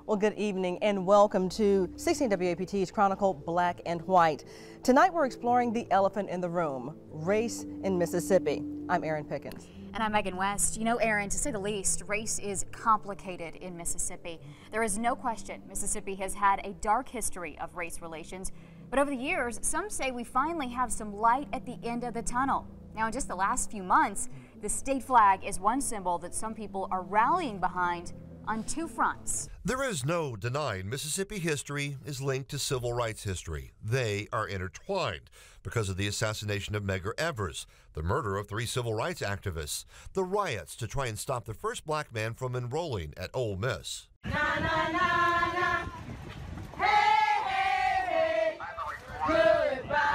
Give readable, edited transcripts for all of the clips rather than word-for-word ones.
Well, good evening and welcome to 16 WAPT's Chronicle Black and White. Tonight we're exploring the elephant in the room, race in Mississippi. I'm Erin Pickens. And I'm Megan West. You know, Erin, to say the least, race is complicated in Mississippi. There is no question Mississippi has had a dark history of race relations, but over the years, some say we finally have some light at the end of the tunnel. Now, in just the last few months, the state flag is one symbol that some people are rallying behind on two fronts. There is no denying Mississippi history is linked to civil rights history. They are intertwined because of the assassination of Medgar Evers, the murder of 3 civil rights activists, the riots to try and stop the first black man from enrolling at Ole Miss. Na, na, na, na. Hey, hey, hey. Goodbye.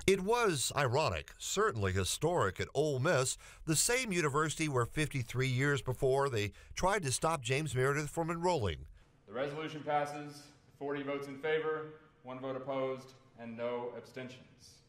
It was ironic, certainly historic at Ole Miss, the same university where 53 years before they tried to stop James Meredith from enrolling. The resolution passes, 40 votes in favor, 1 vote opposed, and no abstentions.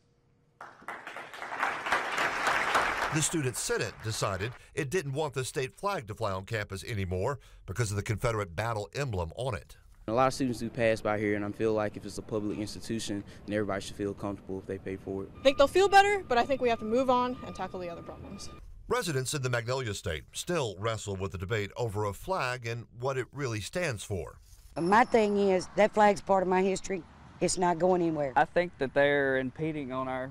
The Student Senate decided it didn't want the state flag to fly on campus anymore because of the Confederate battle emblem on it. A lot of students do pass by here, and I feel like if it's a public institution, then everybody should feel comfortable if they pay for it. I think they'll feel better, but I think we have to move on and tackle the other problems. Residents in the Magnolia State still wrestle with the debate over a flag and what it really stands for. My thing is, that flag's part of my history. It's not going anywhere. I think that they're impeding on our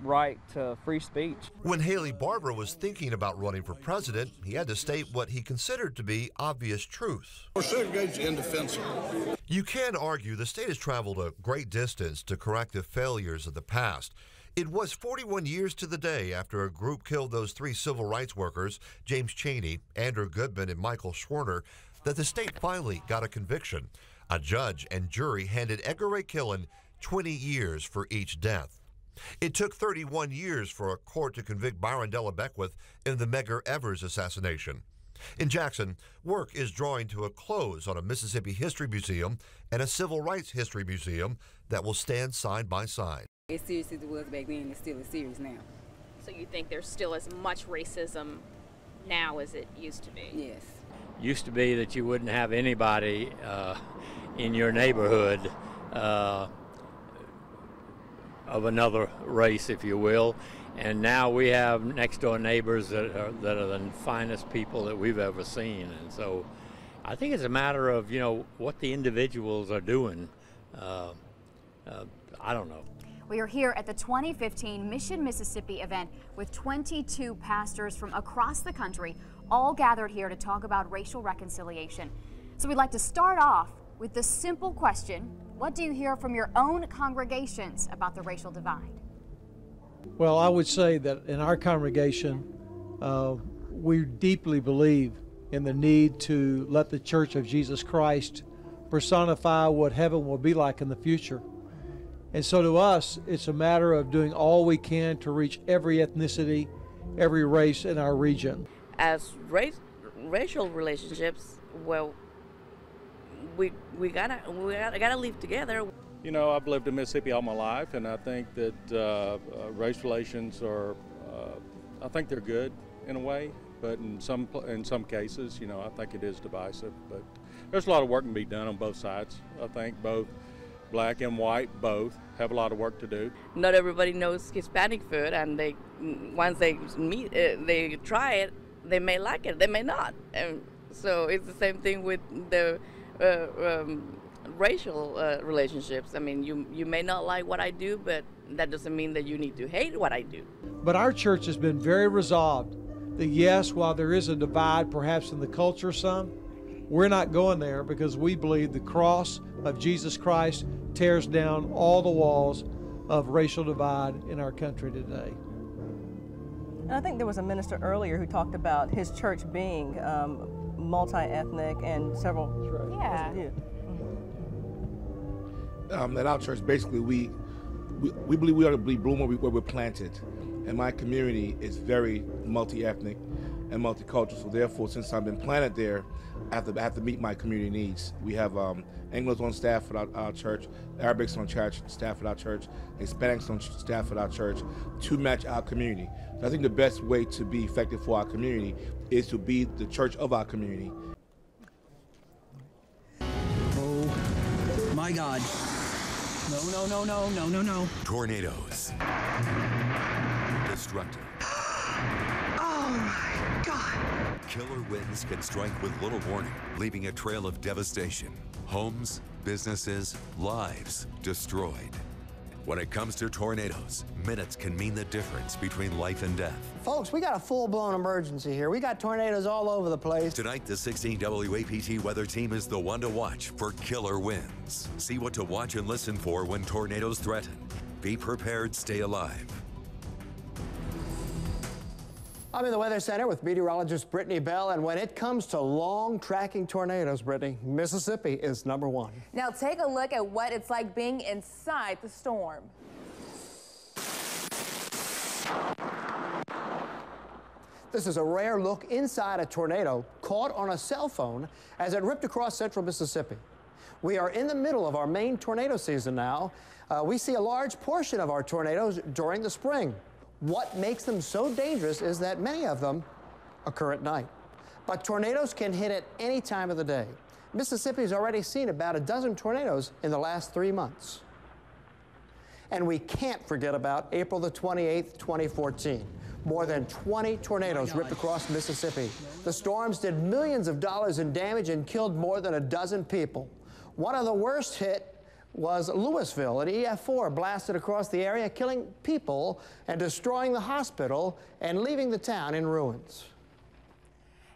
right to free speech. When Haley Barbour was thinking about running for president, he had to state what he considered to be obvious truth. Segregation's indefensible. You can argue the state has traveled a great distance to correct the failures of the past. It was 41 years to the day after a group killed those 3 civil rights workers, James Chaney, Andrew Goodman, and Michael Schwerner, that the state finally got a conviction. A judge and jury handed Edgar Ray Killen 20 years for each death. It took 31 years for a court to convict Byron Della Beckwith in the Medgar Evers assassination. In Jackson, work is drawing to a close on a Mississippi History Museum and a Civil Rights History Museum that will stand side by side. As serious as it was back then, it's still as serious now. So you think there's still as much racism now as it used to be? Yes. Used to be that you wouldn't have anybody in your neighborhood of another race, if you will, and now we have next door neighbors that are the finest people that we've ever seen. And so I think it's a matter of, you know, what the individuals are doing. I don't know. We are here at the 2015 Mission Mississippi event with 22 pastors from across the country, all gathered here to talk about racial reconciliation. So we'd like to start off with the simple question: what do you hear from your own congregations about the racial divide? Well, I would say that in our congregation, we deeply believe in the need to let the Church of Jesus Christ personify what heaven will be like in the future. And so to us, it's a matter of doing all we can to reach every ethnicity, every race in our region. As racial relationships, well, we gotta live together. You know, I've lived in Mississippi all my life, and I think that race relations are, I think they're good in a way, but in some cases, you know, I think it is divisive. But there's a lot of work to be done on both sides. I think both black and white both have a lot of work to do. Not everybody knows Hispanic food, and once they meet, they try it, they may like it, they may not. And so it's the same thing with the racial relationships. I mean, you may not like what I do, but that doesn't mean that you need to hate what I do. But our church has been very resolved that yes, while there is a divide perhaps in the culture some, we're not going there, because we believe the cross of Jesus Christ tears down all the walls of racial divide in our country today. And I think there was a minister earlier who talked about his church being multi-ethnic and several. Yeah. At our church, basically, we believe we ought to be bloom where we're planted. And my community is very multi-ethnic and multicultural. So therefore, since I've been planted there, I have to meet my community needs. We have Anglos on staff at our church, Arabics on staff at our church, Hispanics on staff at our church to match our community. So I think the best way to be effective for our community is to be the church of our community. my God. No, no, no, no, no, no, no. Tornadoes. Destructive. Oh my God. Killer winds can strike with little warning, leaving a trail of devastation. Homes, businesses, lives destroyed. When it comes to tornadoes, minutes can mean the difference between life and death. Folks, we got a full-blown emergency here. We got tornadoes all over the place. Tonight, the 16 WAPT weather team is the one to watch for killer winds. See what to watch and listen for when tornadoes threaten. Be prepared, stay alive. I'm in the Weather Center with meteorologist Brittany Bell, and when it comes to long-tracking tornadoes, Brittany, Mississippi is #1. Now take a look at what it's like being inside the storm. This is a rare look inside a tornado caught on a cell phone as it ripped across central Mississippi. We are in the middle of our main tornado season now. We see a large portion of our tornadoes during the spring. What makes them so dangerous is that many of them occur at night. But tornadoes can hit at any time of the day. Mississippi's already seen about a dozen tornadoes in the last 3 months. And we can't forget about April the 28th, 2014. More than 20 tornadoes ripped across Mississippi. The storms did millions of dollars in damage and killed more than a dozen people. One of the worst hit was Louisville. An EF4 blasted across the area, killing people and destroying the hospital and leaving the town in ruins.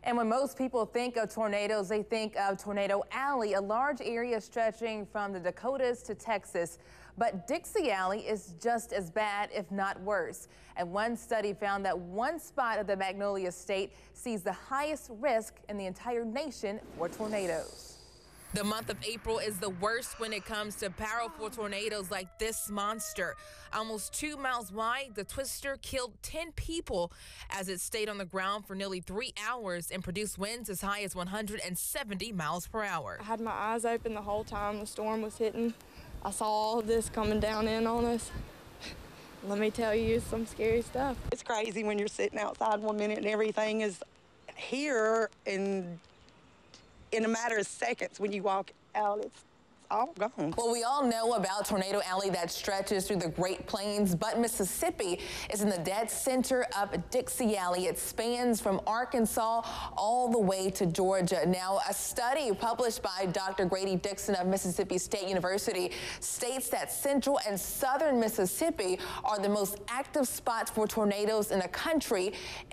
And when most people think of tornadoes, they think of Tornado Alley, a large area stretching from the Dakotas to Texas. But Dixie Alley is just as bad, if not worse. And one study found that one spot of the Magnolia State sees the highest risk in the entire nation for tornadoes. The month of April is the worst when it comes to powerful tornadoes like this monster. Almost 2 miles wide, the twister killed 10 people as it stayed on the ground for nearly 3 hours and produced winds as high as 170 miles per hour. I had my eyes open the whole time the storm was hitting. I saw all of this coming down in on us. Let me tell you, some scary stuff. It's crazy when you're sitting outside 1 minute and everything is here in a matter of seconds. When you walk out, it's all gone. Well, we all know about Tornado Alley that stretches through the Great Plains, but Mississippi is in the dead center of Dixie Alley. It spans from Arkansas all the way to Georgia. Now, a study published by Dr. Grady Dixon of Mississippi State University states that central and southern Mississippi are the most active spots for tornadoes in the country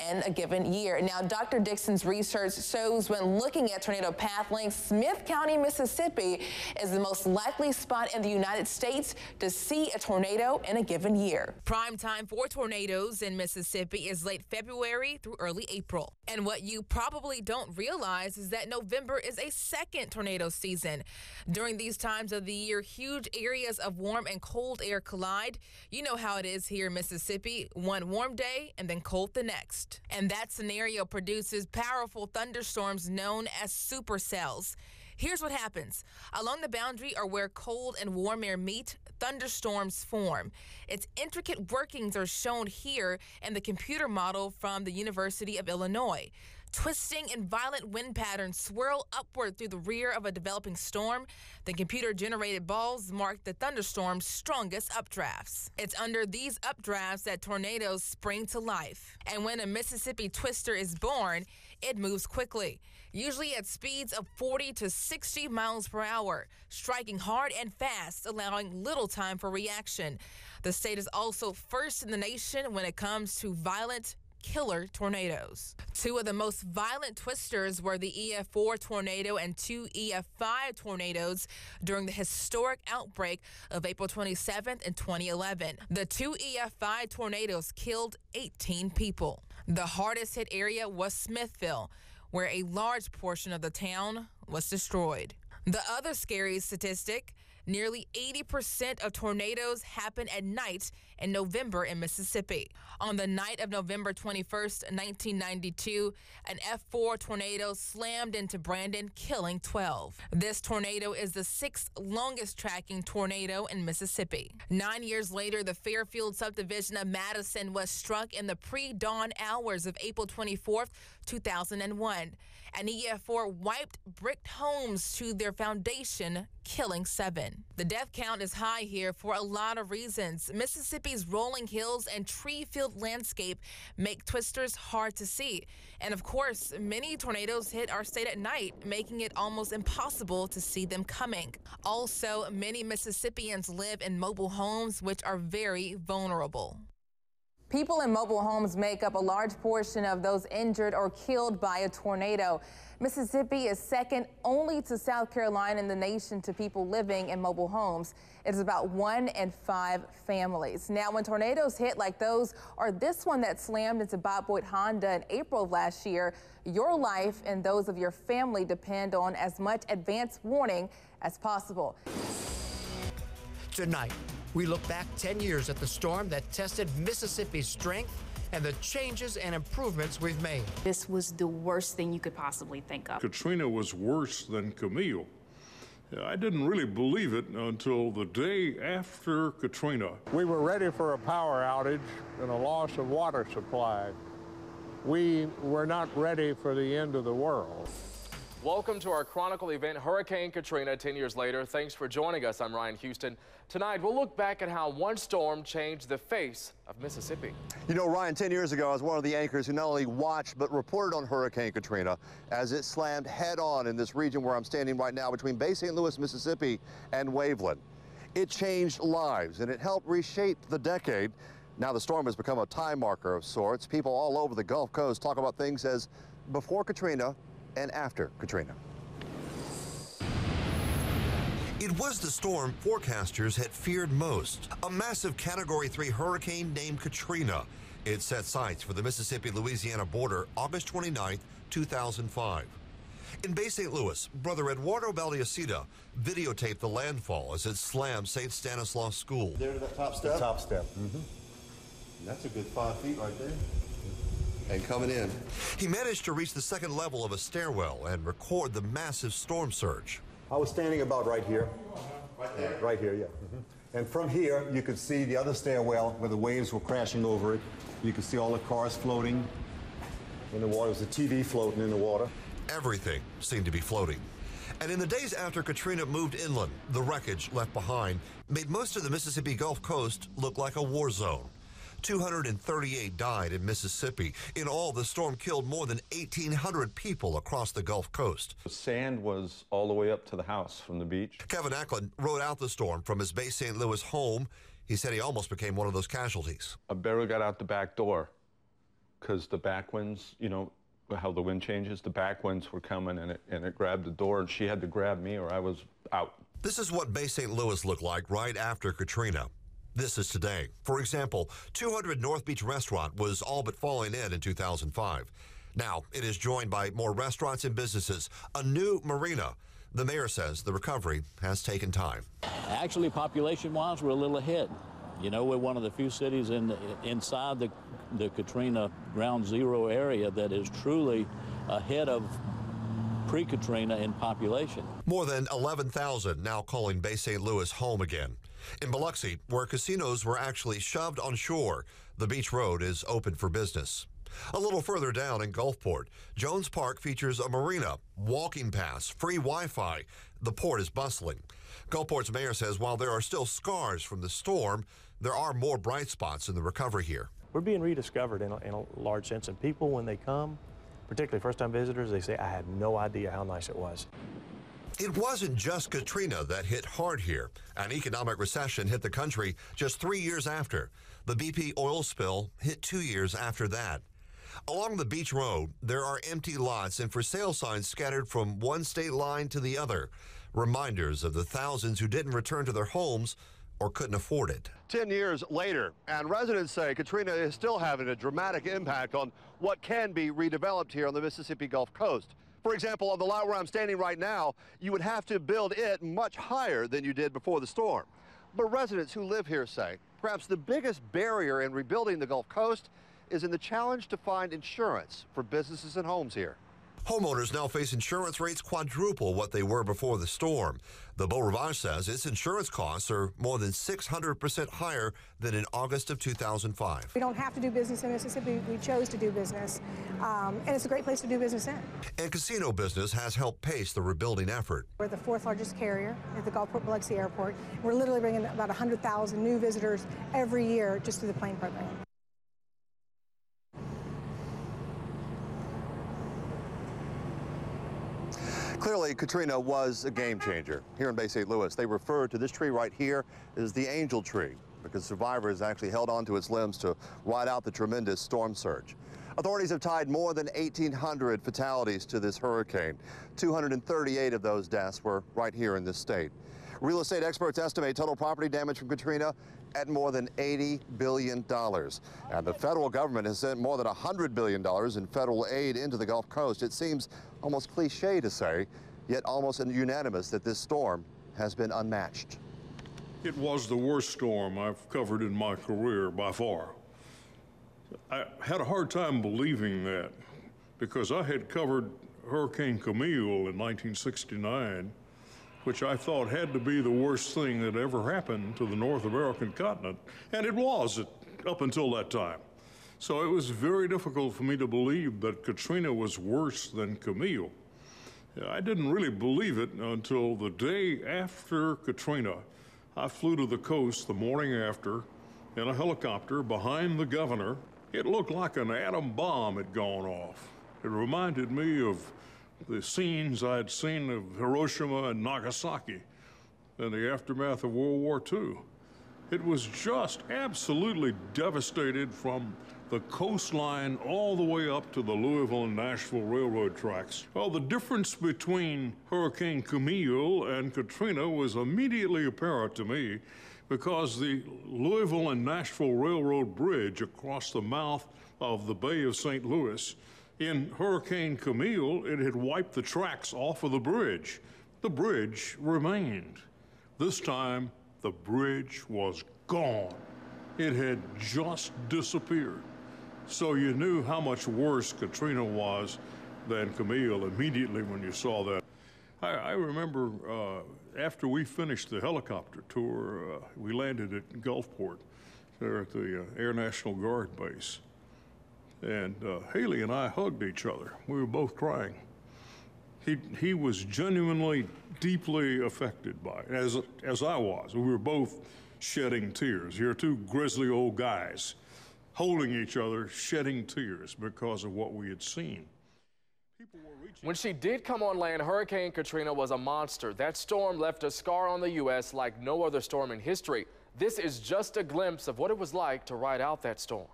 in a given year. Now, Dr. Dixon's research shows when looking at tornado path lengths, Smith County, Mississippi is the most likely spot in the United States to see a tornado in a given year. Prime time for tornadoes in Mississippi is late February through early April. And what you probably don't realize is that November is a second tornado season. During these times of the year, huge areas of warm and cold air collide. You know how it is here in Mississippi, one warm day and then cold the next. And that scenario produces powerful thunderstorms known as supercells. Here's what happens. Along the boundary or where cold and warm air meet, thunderstorms form. Its intricate workings are shown here in the computer model from the University of Illinois. Twisting and violent wind patterns swirl upward through the rear of a developing storm. The computer-generated balls mark the thunderstorm's strongest updrafts. It's under these updrafts that tornadoes spring to life. And when a Mississippi twister is born, it moves quickly, usually at speeds of 40 to 60 miles per hour, striking hard and fast, allowing little time for reaction. The state is also first in the nation when it comes to violent killer tornadoes. Two of the most violent twisters were the EF4 tornado and two EF5 tornadoes during the historic outbreak of April 27th and 2011. The two EF5 tornadoes killed 18 people. The hardest hit area was Smithville, where a large portion of the town was destroyed. The other scary statistic, nearly 80% of tornadoes happen at night in November in Mississippi. On the night of November 21st, 1992, an F4 tornado slammed into Brandon, killing 12. This tornado is the 6th longest tracking tornado in Mississippi. 9 years later, the Fairfield subdivision of Madison was struck in the pre-dawn hours of April 24th, 2001. and EF4 wiped bricked homes to their foundation, killing 7. The death count is high here for a lot of reasons. Mississippi's rolling hills and tree-filled landscape make twisters hard to see. And of course, many tornadoes hit our state at night, making it almost impossible to see them coming. Also, many Mississippians live in mobile homes, which are very vulnerable. People in mobile homes make up a large portion of those injured or killed by a tornado. Mississippi is second only to South Carolina in the nation to people living in mobile homes. It's about 1 in 5 families. Now, when tornadoes hit like those or this one that slammed into Bob Boyd Honda in April of last year, your life and those of your family depend on as much advance warning as possible. Tonight, we look back 10 years at the storm that tested Mississippi's strength and the changes and improvements we've made. This was the worst thing you could possibly think of. Katrina was worse than Camille. I didn't really believe it until the day after Katrina. We were ready for a power outage and a loss of water supply. We were not ready for the end of the world. Welcome to our Chronicle event, Hurricane Katrina, 10 years later. Thanks for joining us. I'm Ryan Houston. Tonight, we'll look back at how one storm changed the face of Mississippi. You know, Ryan, 10 years ago, I was one of the anchors who not only watched but reported on Hurricane Katrina as it slammed head-on in this region where I'm standing right now between Bay St. Louis, Mississippi and Waveland. It changed lives, and it helped reshape the decade. Now the storm has become a time marker of sorts. People all over the Gulf Coast talk about things as before Katrina and after Katrina. It was the storm forecasters had feared most, a massive Category 3 hurricane named Katrina. It set sights for the Mississippi-Louisiana border August 29, 2005. In Bay St. Louis, Brother Eduardo Baldiacita videotaped the landfall as it slammed St. Stanislaus School. There to that top step? The top step. That's a good 5 feet right there. And coming in, he managed to reach the second level of a stairwell and record the massive storm surge. I was standing about right here. Right there? Right here, yeah. And from here, you could see the other stairwell where the waves were crashing over it. You could see all the cars floating in the water. There was a TV floating in the water. Everything seemed to be floating. And in the days after Katrina moved inland, the wreckage left behind made most of the Mississippi Gulf Coast look like a war zone. 238 died in Mississippi. In all, the storm killed more than 1,800 people across the Gulf Coast. The sand was all the way up to the house from the beach. Kevin Ackland rode out the storm from his Bay St. Louis home. He said he almost became one of those casualties. I barely got out the back door because the back winds, you know, how the wind changes, the back winds were coming and it grabbed the door, and she had to grab me or I was out. This is what Bay St. Louis looked like right after Katrina. This is today. For example, 200 North Beach Restaurant was all but falling in 2005. Now, it is joined by more restaurants and businesses, a new marina. The mayor says the recovery has taken time. Actually, population-wise, we're a little ahead. You know, we're one of the few cities inside the Katrina ground zero area that is truly ahead of pre-Katrina in population. More than 11,000 now calling Bay St. Louis home again. In Biloxi, where casinos were actually shoved on shore, the beach road is open for business. A little further down in Gulfport, Jones Park features a marina, walking paths, free Wi-Fi. The port is bustling. Gulfport's mayor says while there are still scars from the storm, there are more bright spots in the recovery here. We're being rediscovered in a large sense, and people, when they come, particularly first-time visitors, they say, I had no idea how nice it was. It wasn't just Katrina that hit hard here. An economic recession hit the country just 3 years after. The BP oil spill hit 2 years after that. Along the beach road, there are empty lots and for sale signs scattered from one state line to the other. Reminders of the thousands who didn't return to their homes or couldn't afford it. 10 years later, and residents say Katrina is still having a dramatic impact on what can be redeveloped here on the Mississippi Gulf Coast. For example, on the lot where I'm standing right now, you would have to build it much higher than you did before the storm. But residents who live here say perhaps the biggest barrier in rebuilding the Gulf Coast is in the challenge to find insurance for businesses and homes here. Homeowners now face insurance rates quadruple what they were before the storm. The Beau Rivage says its insurance costs are more than 600% higher than in August of 2005. We don't have to do business in Mississippi. We chose to do business, and it's a great place to do business in. And casino business has helped pace the rebuilding effort. We're the 4th largest carrier at the Gulfport Biloxi Airport. We're literally bringing about 100,000 new visitors every year just through the plane program. Clearly, Katrina was a game changer here in Bay St. Louis. They refer to this tree right here as the angel tree because survivors actually held onto its limbs to ride out the tremendous storm surge. Authorities have tied more than 1,800 fatalities to this hurricane. 238 of those deaths were right here in this state. Real estate experts estimate total property damage from Katrina at more than $80 billion. And the federal government has sent more than $100 billion in federal aid into the Gulf Coast. It seems almost cliche to say, yet almost unanimous that this storm has been unmatched. It was the worst storm I've covered in my career by far. I had a hard time believing that because I had covered Hurricane Camille in 1969, which I thought had to be the worst thing that ever happened to the North American continent, and it was up until that time. So it was very difficult for me to believe that Katrina was worse than Camille. I didn't really believe it until the day after Katrina. I flew to the coast the morning after in a helicopter behind the governor. It looked like an atom bomb had gone off. It reminded me of the scenes I had seen of Hiroshima and Nagasaki in the aftermath of World War II. It was just absolutely devastated from the coastline all the way up to the Louisville and Nashville railroad tracks. Well, the difference between Hurricane Camille and Katrina was immediately apparent to me because the Louisville and Nashville Railroad Bridge across the mouth of the Bay of St. Louis, in Hurricane Camille, it had wiped the tracks off of the bridge. The bridge remained. This time, the bridge was gone. It had just disappeared. So you knew how much worse Katrina was than Camille immediately when you saw that. I remember after we finished the helicopter tour, we landed at Gulfport, there at the Air National Guard base. And Haley and I hugged each other. We were both crying. He was genuinely, deeply affected by it, as I was. We were both shedding tears. Here are two grizzly old guys holding each other, shedding tears because of what we had seen. When she did come on land, Hurricane Katrina was a monster. That storm left a scar on the U.S. like no other storm in history. This is just a glimpse of what it was like to ride out that storm.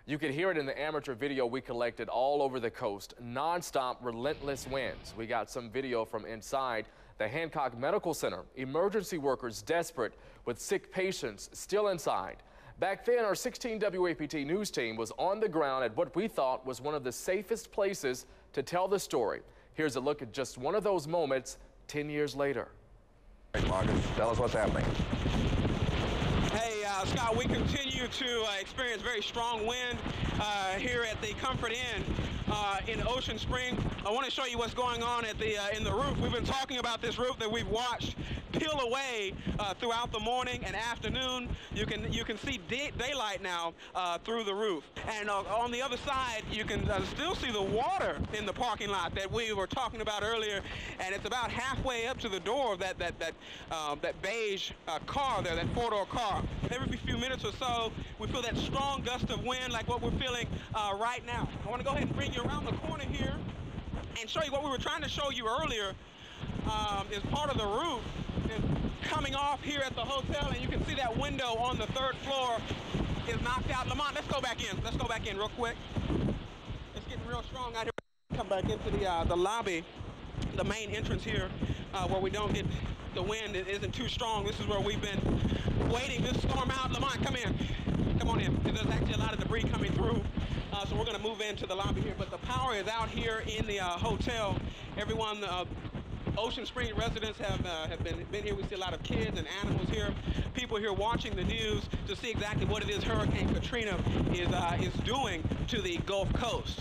You could hear it in the amateur video we collected all over the coast. Non-stop, relentless winds. We got some video from inside the Hancock Medical Center. Emergency workers desperate with sick patients still inside. Back then, our 16 WAPT news team was on the ground at what we thought was one of the safest places to tell the story. Here's a look at just one of those moments 10 years later. Hey, Marcus, tell us what's happening. Hey, Scott, we continue to experience very strong wind here at the Comfort Inn in Ocean Spring. I want to show you what's going on at the in the roof. We've been talking about this roof that we've watched peel away throughout the morning and afternoon. You can see daylight now through the roof. And on the other side, you can still see the water in the parking lot that we were talking about earlier. And it's about halfway up to the door of that beige car there, that four-door car. Every few minutes or so, we feel that strong gust of wind like what we're feeling right now. I want to go ahead and bring you around the corner here and show you what we were trying to show you earlier. Is part of the roof is coming off here at the hotel, and you can see that window on the 3rd floor is knocked out. Lamont, let's go back in. Let's go back in real quick. It's getting real strong out here. Come back into the lobby, the main entrance here, where we don't get the wind. It isn't too strong. This is where we've been waiting this storm out. Lamont, come in. Come on in. There's actually a lot of debris coming through. So we're going to move into the lobby here. But the power is out here in the hotel. Everyone Ocean Spring residents have been here. We see a lot of kids and animals here. People here watching the news to see exactly what it is Hurricane Katrina is doing to the Gulf Coast.